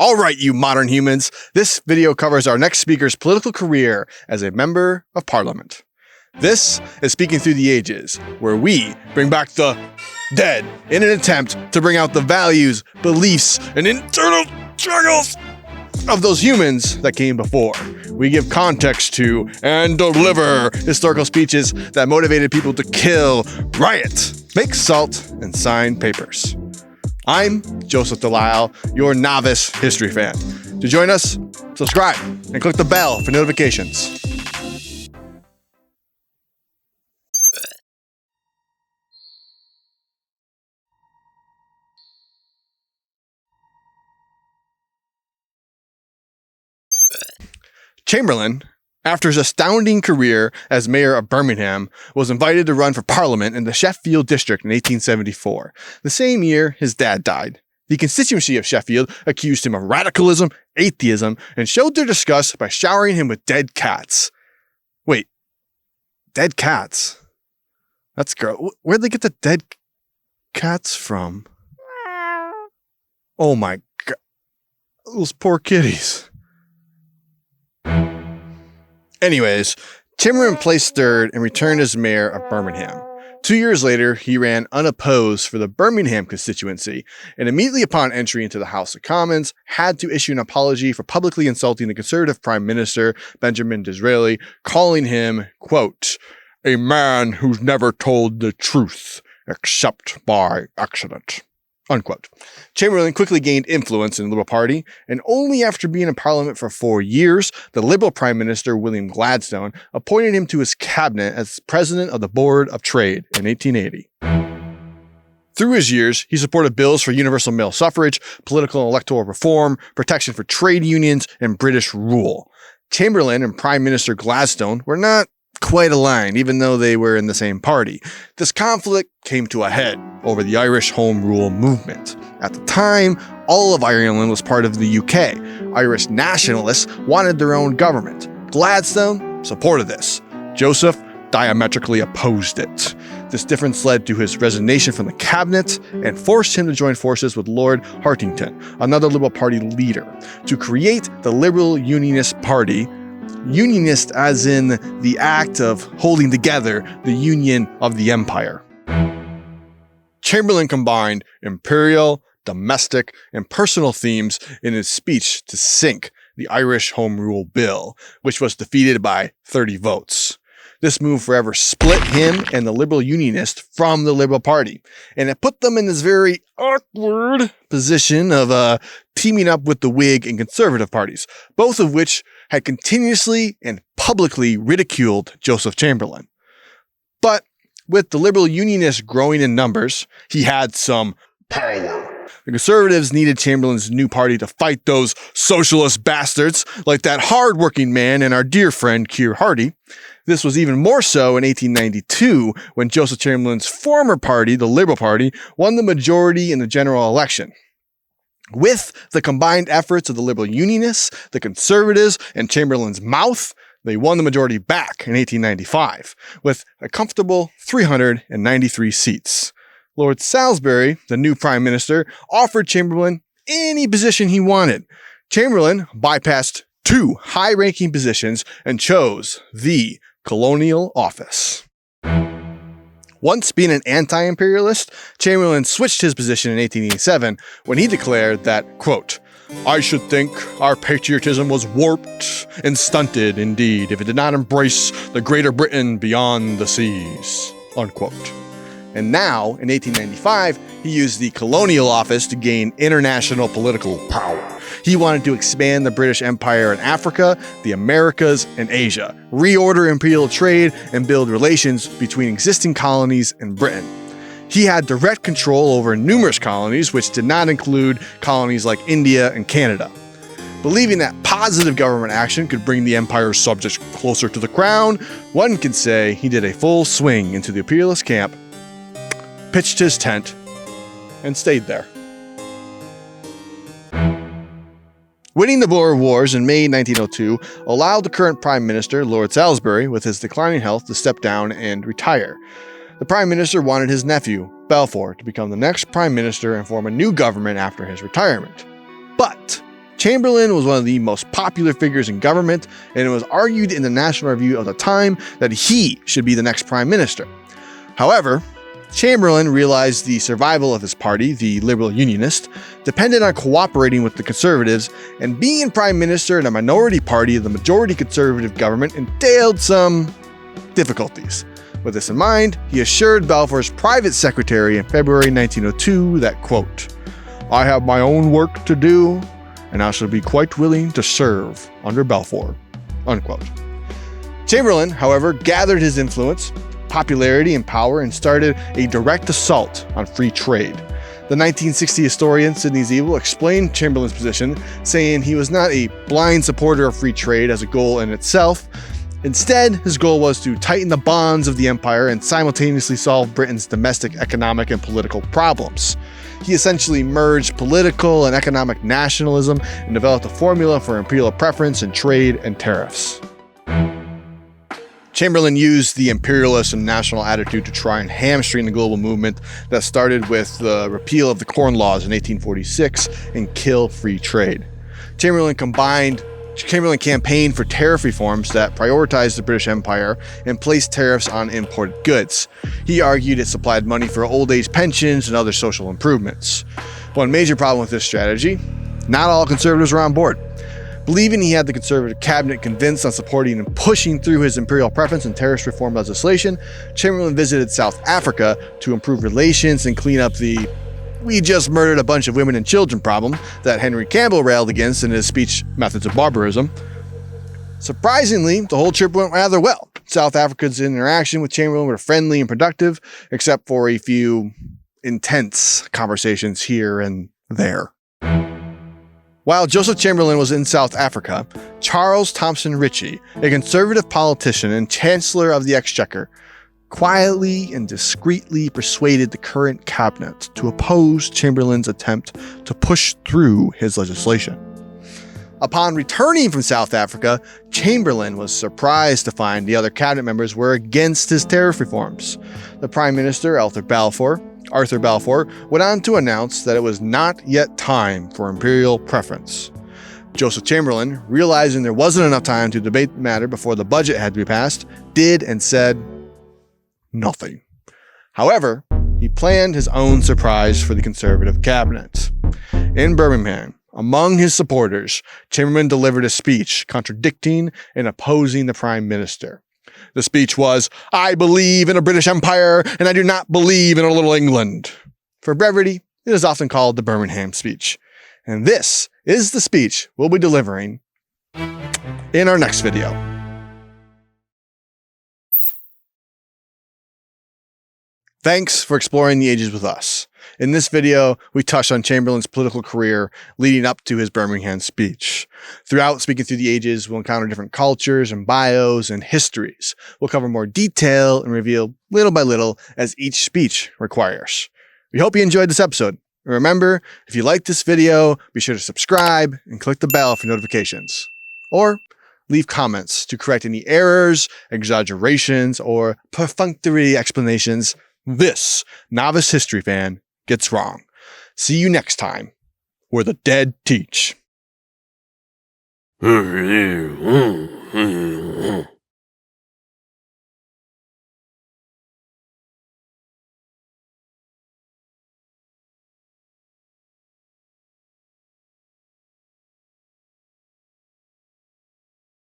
All right, you modern humans, this video covers our next speaker's political career as a member of parliament. This is Speaking Through the Ages, where we bring back the dead in an attempt to bring out the values, beliefs, and internal struggles of those humans that came before. We give context to and deliver historical speeches that motivated people to kill, riot, make salt, and sign papers. I'm Joseph Delisle, your novice history fan. To join us, subscribe and click the bell for notifications. Chamberlain, after his astounding career as Mayor of Birmingham, was invited to run for Parliament in the Sheffield District in 1874. The same year, his dad died. The constituency of Sheffield accused him of radicalism, atheism, and showed their disgust by showering him with dead cats. Wait, dead cats? That's gross. Where'd they get the dead cats from? Oh my God. Those poor kitties. Anyways, Chamberlain placed third and returned as mayor of Birmingham. 2 years later, he ran unopposed for the Birmingham constituency, and immediately upon entry into the House of Commons, had to issue an apology for publicly insulting the Conservative Prime Minister, Benjamin Disraeli, calling him, quote, a man who's never told the truth except by accident, unquote. Chamberlain quickly gained influence in the Liberal Party, and only after being in Parliament for 4 years, the Liberal Prime Minister William Gladstone appointed him to his cabinet as President of the Board of Trade in 1880. Through his years, he supported bills for universal male suffrage, political and electoral reform, protection for trade unions, and British rule. Chamberlain and Prime Minister Gladstone were not quite aligned, even though they were in the same party. This conflict came to a head over the Irish Home Rule movement. At the time, all of Ireland was part of the UK. Irish nationalists wanted their own government. Gladstone supported this. Joseph diametrically opposed it. This difference led to his resignation from the cabinet and forced him to join forces with Lord Hartington, another Liberal Party leader, to create the Liberal Unionist Party. Unionist as in the act of holding together the union of the empire. Chamberlain combined imperial, domestic, and personal themes in his speech to sink the Irish Home Rule Bill, which was defeated by 30 votes. This move forever split him and the Liberal Unionists from the Liberal Party, and it put them in this very awkward position of teaming up with the Whig and Conservative parties, both of which had continuously and publicly ridiculed Joseph Chamberlain. But with the Liberal Unionists growing in numbers, he had some power. The Conservatives needed Chamberlain's new party to fight those socialist bastards like that hard-working man and our dear friend Keir Hardie. This was even more so in 1892 when Joseph Chamberlain's former party, the Liberal Party, won the majority in the general election. With the combined efforts of the Liberal Unionists, the Conservatives, and Chamberlain's mouth, they won the majority back in 1895 with a comfortable 393 seats. Lord Salisbury, the new Prime Minister, offered Chamberlain any position he wanted. Chamberlain bypassed 2 high-ranking positions and chose the Colonial Office. Once being an anti-imperialist, Chamberlain switched his position in 1887 when he declared that, quote, I should think our patriotism was warped and stunted indeed if it did not embrace the Greater Britain beyond the seas, unquote. And now, in 1895, he used the Colonial Office to gain international political power. He wanted to expand the British Empire in Africa, the Americas, and Asia, reorder imperial trade, and build relations between existing colonies and Britain. He had direct control over numerous colonies, which did not include colonies like India and Canada. Believing that positive government action could bring the empire's subjects closer to the crown, one could say he did a full swing into the imperialist camp, pitched his tent, and stayed there. Winning the Boer Wars in May 1902 allowed the current Prime Minister, Lord Salisbury, with his declining health, to step down and retire. The Prime Minister wanted his nephew, Balfour, to become the next Prime Minister and form a new government after his retirement. But Chamberlain was one of the most popular figures in government, and it was argued in the National Review of the time that he should be the next prime minister. However, Chamberlain realized the survival of his party, the Liberal Unionist, depended on cooperating with the Conservatives, and being prime minister in a minority party of the majority Conservative government entailed some difficulties. With this in mind, he assured Balfour's private secretary in February 1902 that, quote, "I have my own work to do, and I shall be quite willing to serve under Balfour," unquote. Chamberlain, however, gathered his influence, popularity, and power and started a direct assault on free trade. The 1960 historian Sidney Zeeble explained Chamberlain's position, saying he was not a blind supporter of free trade as a goal in itself. Instead, his goal was to tighten the bonds of the empire and simultaneously solve Britain's domestic economic and political problems. He essentially merged political and economic nationalism and developed a formula for imperial preference in trade and tariffs. Chamberlain used the imperialist and national attitude to try and hamstring the global movement that started with the repeal of the Corn Laws in 1846 and kill free trade. Chamberlain campaigned for tariff reforms that prioritized the British Empire and placed tariffs on imported goods. He argued it supplied money for old age pensions and other social improvements. One major problem with this strategy: not all Conservatives were on board. Believing he had the Conservative cabinet convinced on supporting and pushing through his imperial preference and tariff reform legislation, Chamberlain visited South Africa to improve relations and clean up the "we just murdered a bunch of women and children" problem that Henry Campbell railed against in his speech Methods of Barbarism. Surprisingly, the whole trip went rather well. South Africa's interaction with Chamberlain were friendly and productive, except for a few intense conversations here and there. While Joseph Chamberlain was in South Africa, Charles Thomson Ritchie, a conservative politician and Chancellor of the Exchequer, quietly and discreetly persuaded the current cabinet to oppose Chamberlain's attempt to push through his legislation. Upon returning from South Africa, Chamberlain was surprised to find the other cabinet members were against his tariff reforms. The Prime Minister, Arthur Balfour, went on to announce that it was not yet time for imperial preference. Joseph Chamberlain, realizing there wasn't enough time to debate the matter before the budget had to be passed, did and said nothing. However, he planned his own surprise for the Conservative cabinet. In Birmingham, among his supporters, Chamberlain delivered a speech contradicting and opposing the Prime Minister. The speech was, "I believe in a British Empire, and I do not believe in a little England." For brevity, it is often called the Birmingham Speech. And this is the speech we'll be delivering in our next video. Thanks for exploring the ages with us. In this video, we touched on Chamberlain's political career leading up to his Birmingham speech. Throughout Speaking Through the Ages, we'll encounter different cultures and bios and histories. We'll cover more detail and reveal little by little as each speech requires. We hope you enjoyed this episode. And remember, if you liked this video, be sure to subscribe and click the bell for notifications. Or leave comments to correct any errors, exaggerations, or perfunctory explanations this novice history fan gets wrong. See you next time, where the dead teach.